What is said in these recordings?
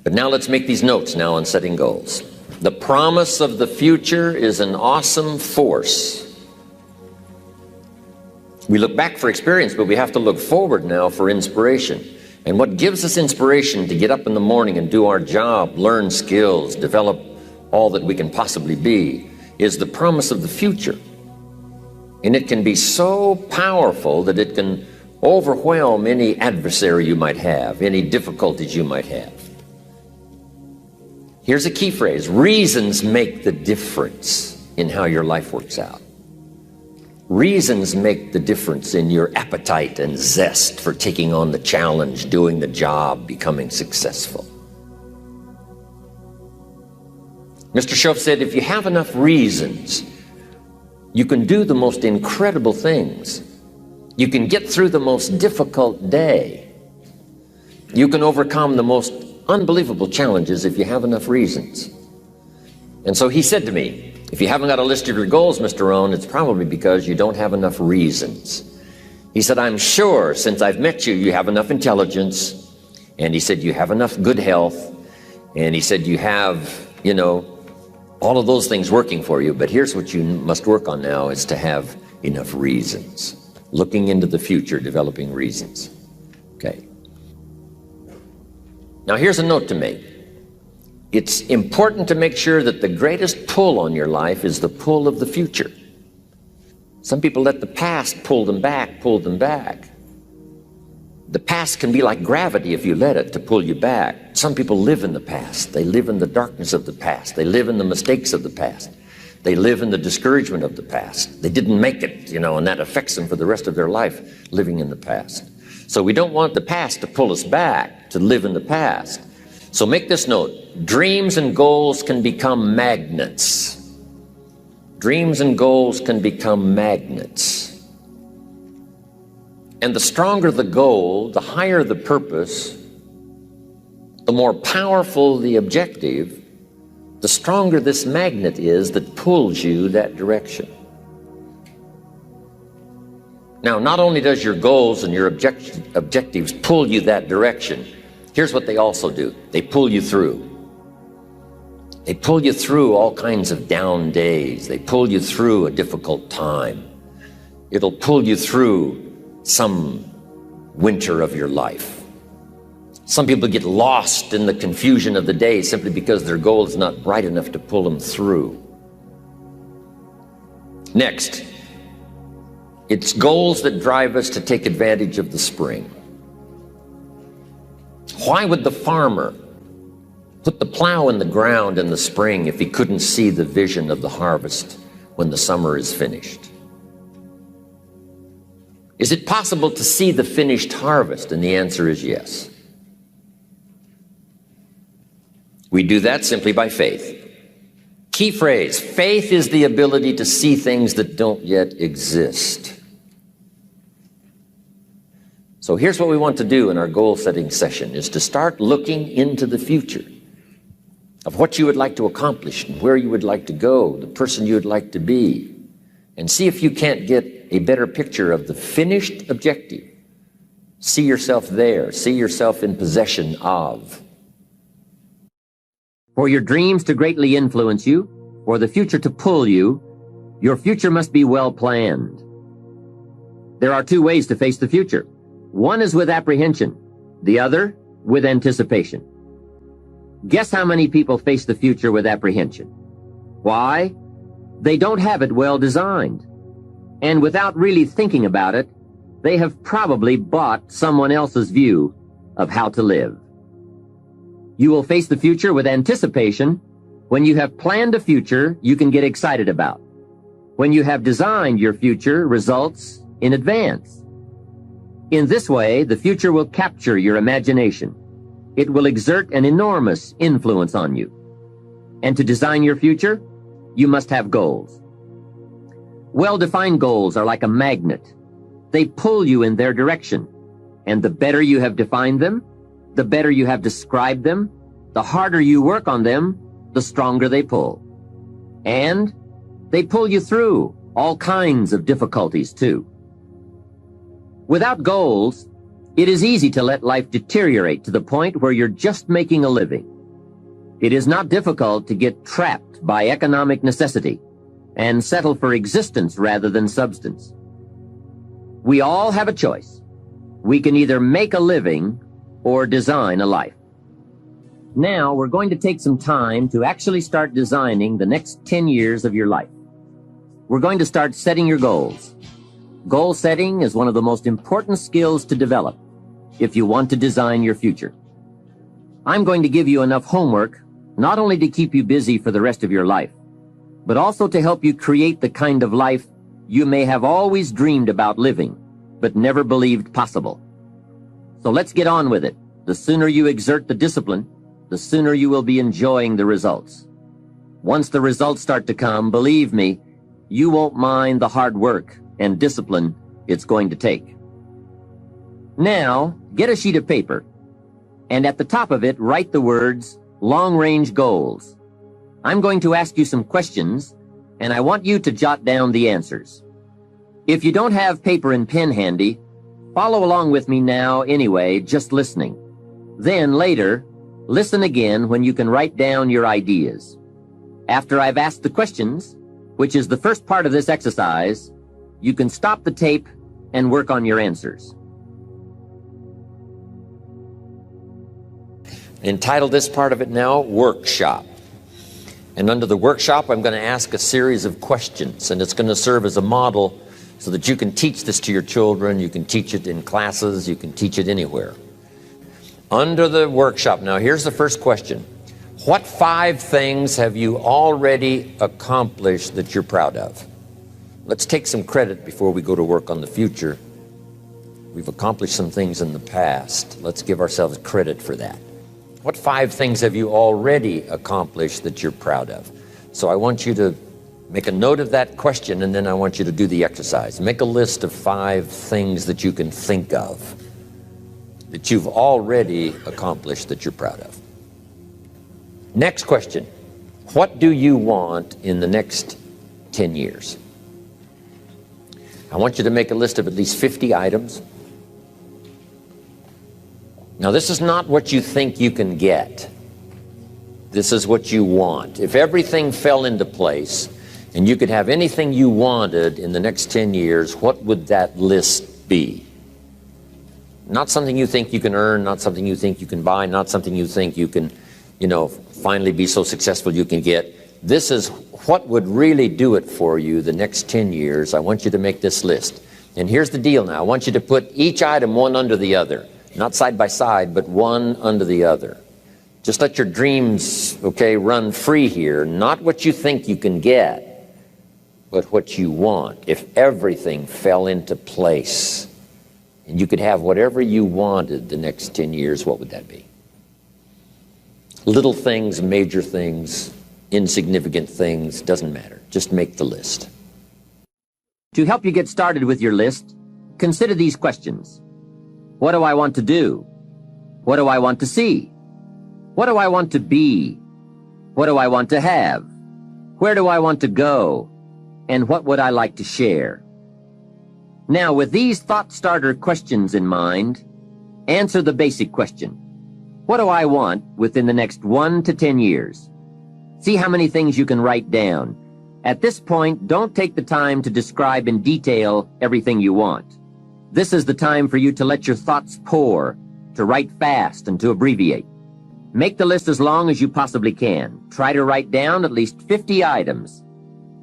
But now let's make these notes now on setting goals. The promise of the future is an awesome force. We look back for experience, but we have to look forward now for inspiration. And what gives us inspiration to get up in the morning and do our job, learn skills, develop all that we can possibly be, is the promise of the future. And it can be so powerful that it can overwhelm any adversary you might have, any difficulties you might have. Here's a key phrase: reasons make the difference in how your life works out. Reasons make the difference in your appetite and zest for taking on the challenge, doing the job, becoming successful. Mr. Shoaff said, if you have enough reasons, you can do the most incredible things. You can get through the most difficult day. You can overcome the most unbelievable challenges if you have enough reasons. And so he said to me, if you haven't got a list of your goals, Mr. Rohn, it's probably because you don't have enough reasons. He said, I'm sure since I've met you, you have enough intelligence. And he said, you have enough good health. And he said, you have, all of those things working for you. But here's what you must work on now is to have enough reasons. Looking into the future, developing reasons. Okay. Now here's a note to make. It's important to make sure that the greatest pull on your life is the pull of the future. Some people let the past pull them back. The past can be like gravity if you let it to pull you back. Some people live in the past. They live in the darkness of the past. They live in the mistakes of the past. They live in the discouragement of the past. They didn't make it, and that affects them for the rest of their life, living in the past. So we don't want the past to pull us back, to live in the past. So make this note: dreams and goals can become magnets. Dreams and goals can become magnets. And the stronger the goal, the higher the purpose, the more powerful the objective, the stronger this magnet is that pulls you that direction. Now, not only does your goals and your objectives pull you that direction, here's what they also do. They pull you through. They pull you through all kinds of down days. They pull you through a difficult time. It'll pull you through some winter of your life. Some people get lost in the confusion of the day simply because their goal is not bright enough to pull them through. Next, it's goals that drive us to take advantage of the spring. Why would the farmer put the plow in the ground in the spring if he couldn't see the vision of the harvest when the summer is finished? Is it possible to see the finished harvest? And the answer is yes. We do that simply by faith. Key phrase: faith is the ability to see things that don't yet exist. So here's what we want to do in our goal setting session, is to start looking into the future of what you would like to accomplish and where you would like to go, the person you would like to be, and see if you can't get a better picture of the finished objective. See yourself there. See yourself in possession of. For your dreams to greatly influence you, for the future to pull you, your future must be well planned. There are two ways to face the future. One is with apprehension, the other with anticipation. Guess how many people face the future with apprehension? Why? They don't have it well designed. And without really thinking about it, they have probably bought someone else's view of how to live. You will face the future with anticipation when you have planned a future you can get excited about, when you have designed your future results in advance. In this way, the future will capture your imagination. It will exert an enormous influence on you. And to design your future, you must have goals. Well-defined goals are like a magnet. They pull you in their direction. And the better you have defined them, the better you have described them, the harder you work on them, the stronger they pull. And they pull you through all kinds of difficulties too. Without goals, it is easy to let life deteriorate to the point where you're just making a living. It is not difficult to get trapped by economic necessity and settle for existence rather than substance. We all have a choice. We can either make a living or design a life. Now we're going to take some time to actually start designing the next 10 years of your life. We're going to start setting your goals. Goal setting is one of the most important skills to develop if you want to design your future. I'm going to give you enough homework not only to keep you busy for the rest of your life, but also to help you create the kind of life you may have always dreamed about living, but never believed possible. So let's get on with it. The sooner you exert the discipline, the sooner you will be enjoying the results. Once the results start to come, believe me, you won't mind the hard work and discipline it's going to take. Now, get a sheet of paper, and at the top of it, write the words, long-range goals. I'm going to ask you some questions, and I want you to jot down the answers. If you don't have paper and pen handy, follow along with me now anyway, just listening. Then later, listen again when you can write down your ideas. After I've asked the questions, which is the first part of this exercise, you can stop the tape and work on your answers. Entitle this part of it now, Workshop. And under the workshop, I'm going to ask a series of questions, and it's going to serve as a model so that you can teach this to your children, you can teach it in classes, you can teach it anywhere. Under the workshop, now here's the first question. What 5 things have you already accomplished that you're proud of? Let's take some credit before we go to work on the future. We've accomplished some things in the past. Let's give ourselves credit for that. What 5 things have you already accomplished that you're proud of? So I want you to make a note of that question, and then I want you to do the exercise. Make a list of 5 things that you can think of that you've already accomplished that you're proud of. Next question. What do you want in the next 10 years? I want you to make a list of at least 50 items. Now, this is not what you think you can get. This is what you want. If everything fell into place and you could have anything you wanted in the next 10 years, what would that list be? Not something you think you can earn, not something you think you can buy, not something you think you can, finally be so successful you can get. This is what would really do it for you the next 10 years. I want you to make this list. And here's the deal now. I want you to put each item one under the other. Not side by side, but one under the other. Just let your dreams, run free here. Not what you think you can get, but what you want. If everything fell into place and you could have whatever you wanted the next 10 years, what would that be? Little things, major things, insignificant things, doesn't matter. Just make the list. To help you get started with your list, consider these questions. What do I want to do? What do I want to see? What do I want to be? What do I want to have? Where do I want to go? And what would I like to share? Now, with these thought starter questions in mind, answer the basic question. What do I want within the next 1 to 10 years? See how many things you can write down. At this point, don't take the time to describe in detail everything you want. This is the time for you to let your thoughts pour, to write fast and to abbreviate. Make the list as long as you possibly can. Try to write down at least 50 items,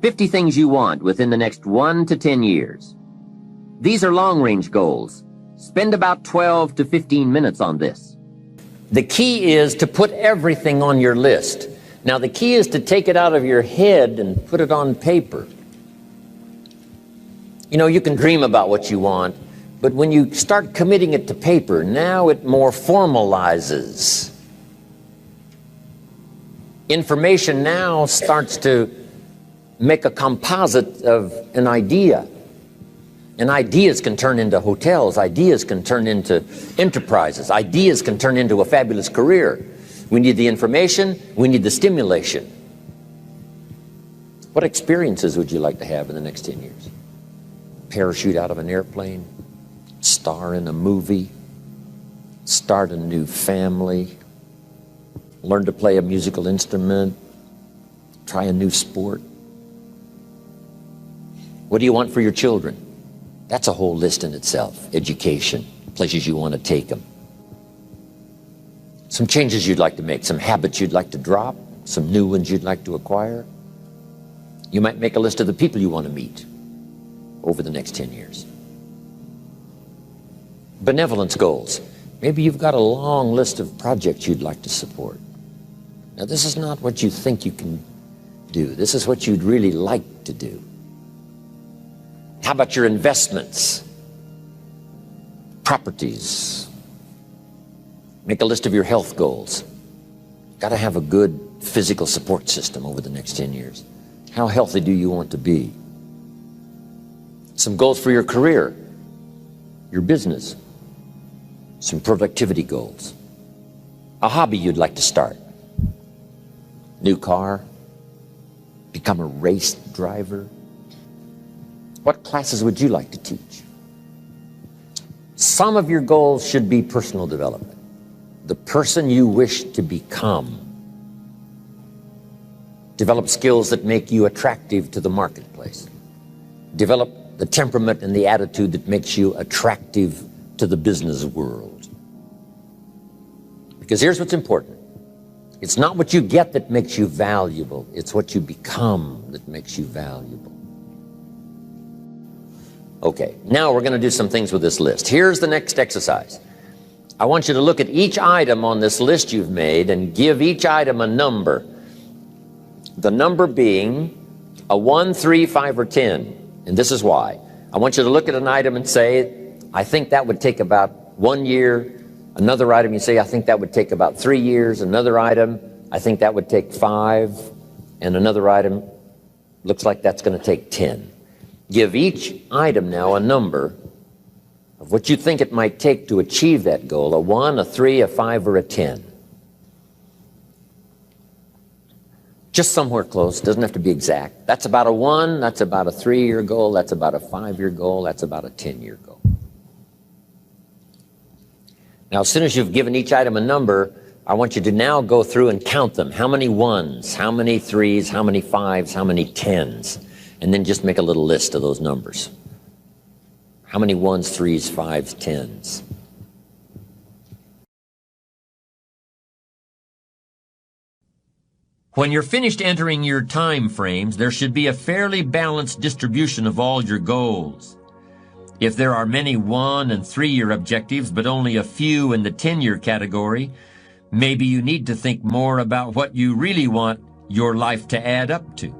50 things you want within the next 1 to 10 years. These are long-range goals. Spend about 12 to 15 minutes on this. The key is to put everything on your list. Now, the key is to take it out of your head and put it on paper. You can dream about what you want, but when you start committing it to paper, now it more formalizes. Information now starts to make a composite of an idea. And ideas can turn into hotels. Ideas can turn into enterprises. Ideas can turn into a fabulous career. We need the information. We need the stimulation. What experiences would you like to have in the next 10 years? Parachute out of an airplane, star in a movie, start a new family, learn to play a musical instrument, try a new sport. What do you want for your children? That's a whole list in itself. Education, places you want to take them. Some changes you'd like to make, some habits you'd like to drop, some new ones you'd like to acquire. You might make a list of the people you want to meet over the next 10 years. Benevolence goals. Maybe you've got a long list of projects you'd like to support. Now, this is not what you think you can do. This is what you'd really like to do. How about your investments? Properties. Make a list of your health goals. Got to have a good physical support system over the next 10 years. How healthy do you want to be? Some goals for your career, your business, some productivity goals. A hobby you'd like to start. New car, become a race driver. What classes would you like to teach? Some of your goals should be personal development. The person you wish to become. Develop skills that make you attractive to the marketplace. Develop the temperament and the attitude that makes you attractive to the business world. Because here's what's important. It's not what you get that makes you valuable. It's what you become that makes you valuable. Okay, now we're going to do some things with this list. Here's the next exercise. I want you to look at each item on this list you've made and give each item a number. The number being a 1, 3, 5, or 10. And this is why. I want you to look at an item and say, I think that would take about 1 year. Another item you say, I think that would take about 3 years. Another item, I think that would take 5. And another item, looks like that's going to take 10. Give each item now a number of what you think it might take to achieve that goal. A 1, a 3, a 5, or a 10. Just somewhere close, doesn't have to be exact. That's about a 1, that's about a 3-year goal, that's about a 5-year goal, that's about a 10-year goal. Now, as soon as you've given each item a number, I want you to now go through and count them. How many 1s, how many 3s, how many 5s, how many 10s? And then just make a little list of those numbers. How many 1s, 3s, 5s, 10s? When you're finished entering your time frames, there should be a fairly balanced distribution of all your goals. If there are many 1- and 3-year objectives, but only a few in the 10-year category, maybe you need to think more about what you really want your life to add up to.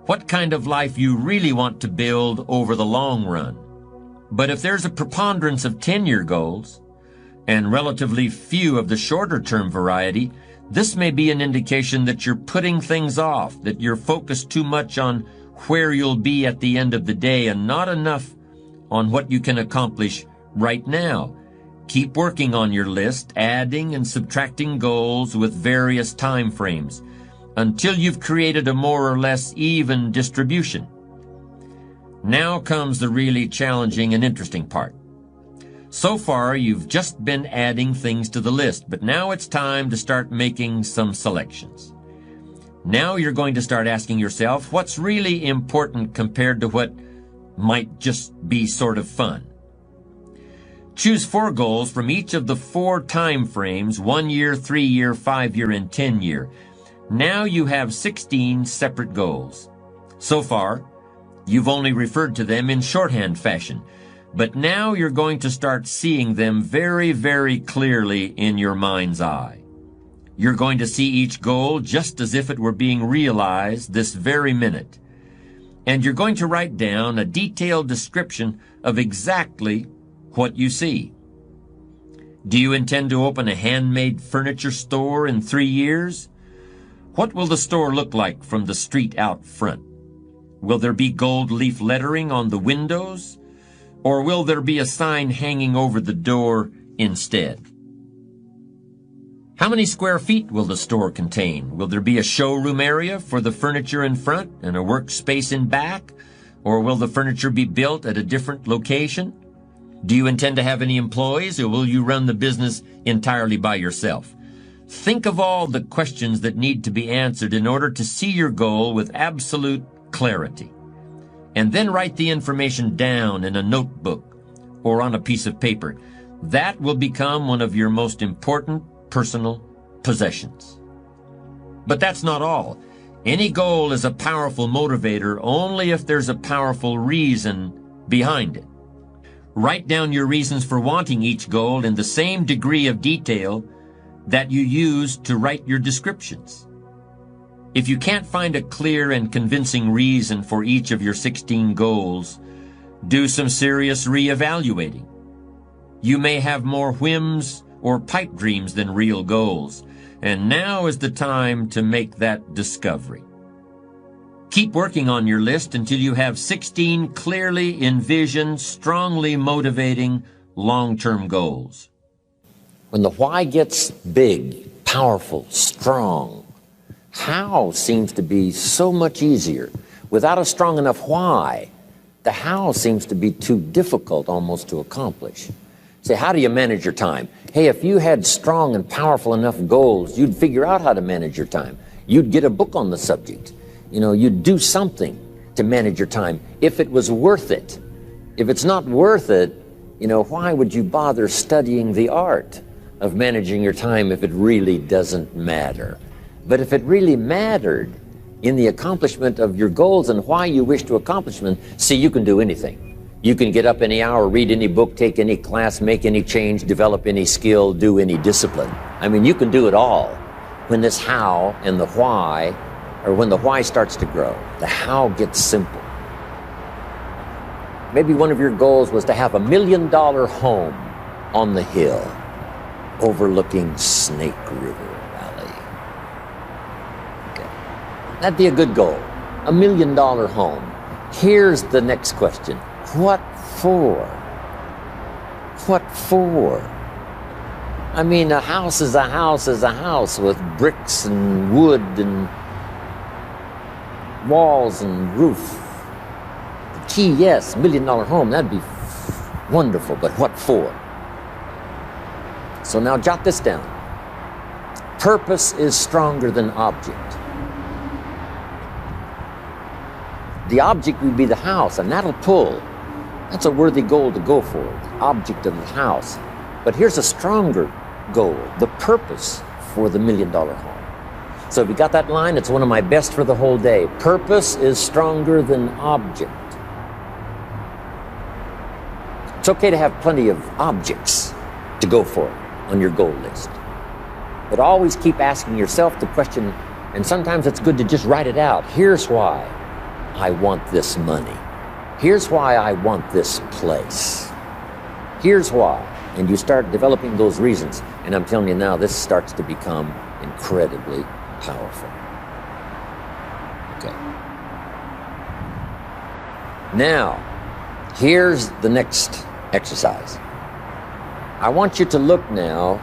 What kind of life you really want to build over the long run. But if there's a preponderance of 10-year goals, and relatively few of the shorter-term variety, this may be an indication that you're putting things off, that you're focused too much on where you'll be at the end of the day and not enough on what you can accomplish right now. Keep working on your list, adding and subtracting goals with various time frames until you've created a more or less even distribution. Now comes the really challenging and interesting part. So far, you've just been adding things to the list, but now it's time to start making some selections. Now you're going to start asking yourself, what's really important compared to what might just be sort of fun? Choose 4 goals from each of the 4 time frames, 1 year, 3 year, 5 year, and 10 year. Now you have 16 separate goals. So far, you've only referred to them in shorthand fashion. But now you're going to start seeing them very, very clearly in your mind's eye. You're going to see each goal just as if it were being realized this very minute. And you're going to write down a detailed description of exactly what you see. Do you intend to open a handmade furniture store in 3 years? What will the store look like from the street out front? Will there be gold leaf lettering on the windows? Or will there be a sign hanging over the door instead? How many square feet will the store contain? Will there be a showroom area for the furniture in front and a workspace in back? Or will the furniture be built at a different location? Do you intend to have any employees, or will you run the business entirely by yourself? Think of all the questions that need to be answered in order to see your goal with absolute clarity. And then write the information down in a notebook or on a piece of paper. That will become one of your most important personal possessions. But that's not all. Any goal is a powerful motivator only if there's a powerful reason behind it. Write down your reasons for wanting each goal in the same degree of detail that you use to write your descriptions. If you can't find a clear and convincing reason for each of your 16 goals, do some serious reevaluating. You may have more whims or pipe dreams than real goals, and now is the time to make that discovery. Keep working on your list until you have 16 clearly envisioned, strongly motivating, long-term goals. When the why gets big, powerful, strong, how seems to be so much easier. Without a strong enough why, the how seems to be too difficult almost to accomplish. Say, how do you manage your time? Hey, if you had strong and powerful enough goals, you'd figure out how to manage your time. You'd get a book on the subject. You'd do something to manage your time if it was worth it. If it's not worth it, why would you bother studying the art of managing your time if it really doesn't matter? But if it really mattered in the accomplishment of your goals and why you wish to accomplish them, see, you can do anything. You can get up any hour, read any book, take any class, make any change, develop any skill, do any discipline. You can do it all. When this how and the why, or when the why starts to grow, the how gets simple. Maybe one of your goals was to have $1 million home on the hill overlooking Snake River Valley. Okay. That'd be a good goal. $1 million home. Here's the next question. What for? What for? A house is a house is a house with bricks and wood and walls and roof. The key, yes, $1 million home, that'd be wonderful, but what for? So now jot this down. Purpose is stronger than object. The object would be the house, and that'll pull. That's a worthy goal to go for, the object of the house. But here's a stronger goal, the purpose for the $1 million home. So if you got that line, it's one of my best for the whole day. Purpose is stronger than object. It's okay to have plenty of objects to go for on your goal list. But always keep asking yourself the question, and sometimes it's good to just write it out. Here's why I want this money. Here's why I want this place. Here's why. And you start developing those reasons. And I'm telling you now, this starts to become incredibly powerful. Okay. Now, here's the next exercise. I want you to look now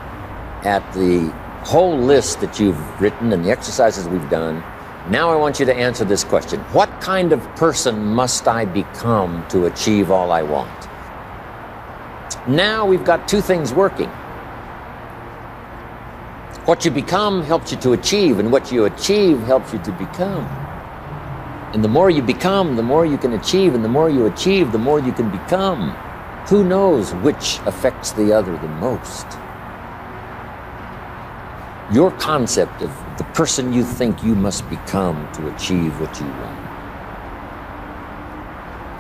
at the whole list that you've written and the exercises we've done. Now I want you to answer this question. What kind of person must I become to achieve all I want? Now we've got two things working. What you become helps you to achieve, and what you achieve helps you to become. And the more you become, the more you can achieve, and the more you achieve, the more you can become. Who knows which affects the other the most? Your concept of the person you think you must become to achieve what you want.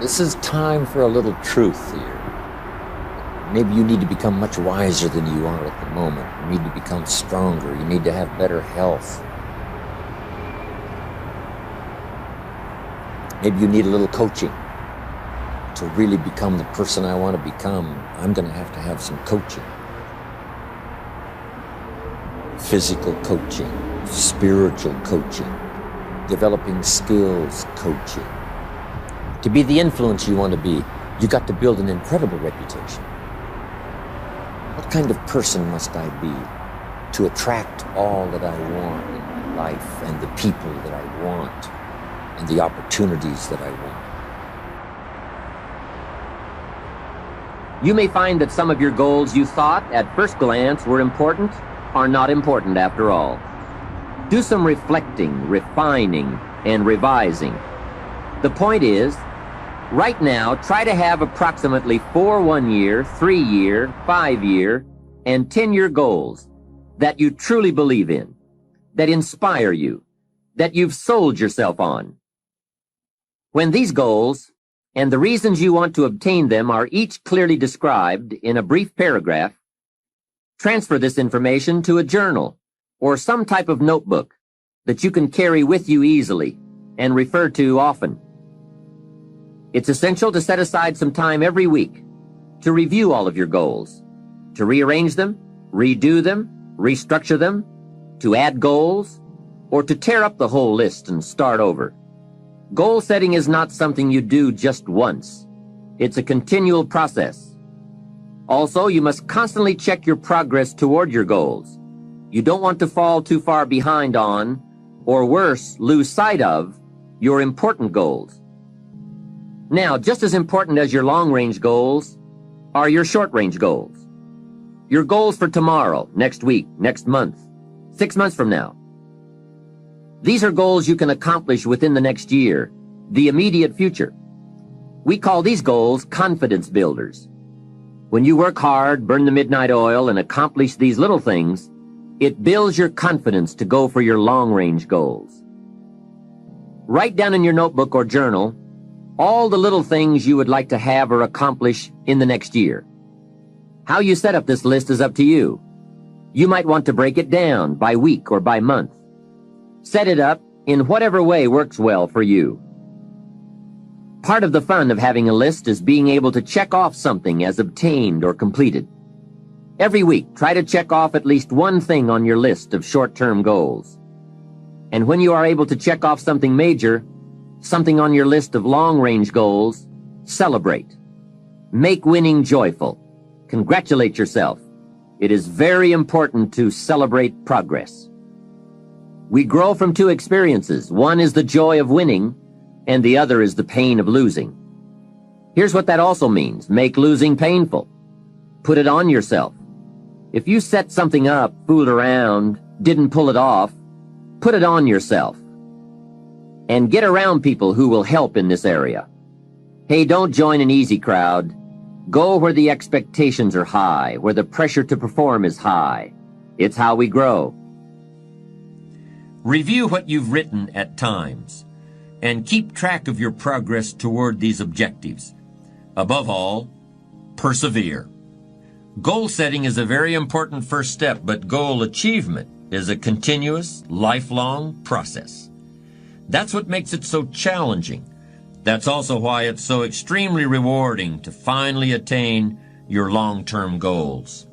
This is time for a little truth here. Maybe you need to become much wiser than you are at the moment. You need to become stronger. You need to have better health. Maybe you need a little coaching to really become the person I want to become. I'm going to have some coaching. Physical coaching, spiritual coaching, developing skills coaching. To be the influence you want to be, you got to build an incredible reputation. What kind of person must I be to attract all that I want in my life and the people that I want and the opportunities that I want? You may find that some of your goals you thought at first glance were important are not important after all. Do some reflecting, refining, and revising. The point is, right now, try to have approximately 4 1-year, 3-year, 5-year, and 10-year goals that you truly believe in, that inspire you, that you've sold yourself on. When these goals and the reasons you want to obtain them are each clearly described in a brief paragraph, transfer this information to a journal or some type of notebook that you can carry with you easily and refer to often. It's essential to set aside some time every week to review all of your goals, to rearrange them, redo them, restructure them, to add goals, or to tear up the whole list and start over. Goal setting is not something you do just once. It's a continual process. Also, you must constantly check your progress toward your goals. You don't want to fall too far behind on, or worse, lose sight of, your important goals. Now, just as important as your long-range goals are your short-range goals. Your goals for tomorrow, next week, next month, 6 months from now. These are goals you can accomplish within the next year, the immediate future. We call these goals confidence builders. When you work hard, burn the midnight oil, and accomplish these little things, it builds your confidence to go for your long-range goals. Write down in your notebook or journal all the little things you would like to have or accomplish in the next year. How you set up this list is up to you. You might want to break it down by week or by month. Set it up in whatever way works well for you. Part of the fun of having a list is being able to check off something as obtained or completed. Every week, try to check off at least one thing on your list of short-term goals. And when you are able to check off something major, something on your list of long-range goals, celebrate. Make winning joyful. Congratulate yourself. It is very important to celebrate progress. We grow from two experiences. One is the joy of winning, and the other is the pain of losing. Here's what that also means. Make losing painful. Put it on yourself. If you set something up, fooled around, didn't pull it off, put it on yourself. And get around people who will help in this area. Hey, don't join an easy crowd. Go where the expectations are high, where the pressure to perform is high. It's how we grow. Review what you've written at times, and keep track of your progress toward these objectives. Above all, persevere. Goal setting is a very important first step, but goal achievement is a continuous, lifelong process. That's what makes it so challenging. That's also why it's so extremely rewarding to finally attain your long-term goals.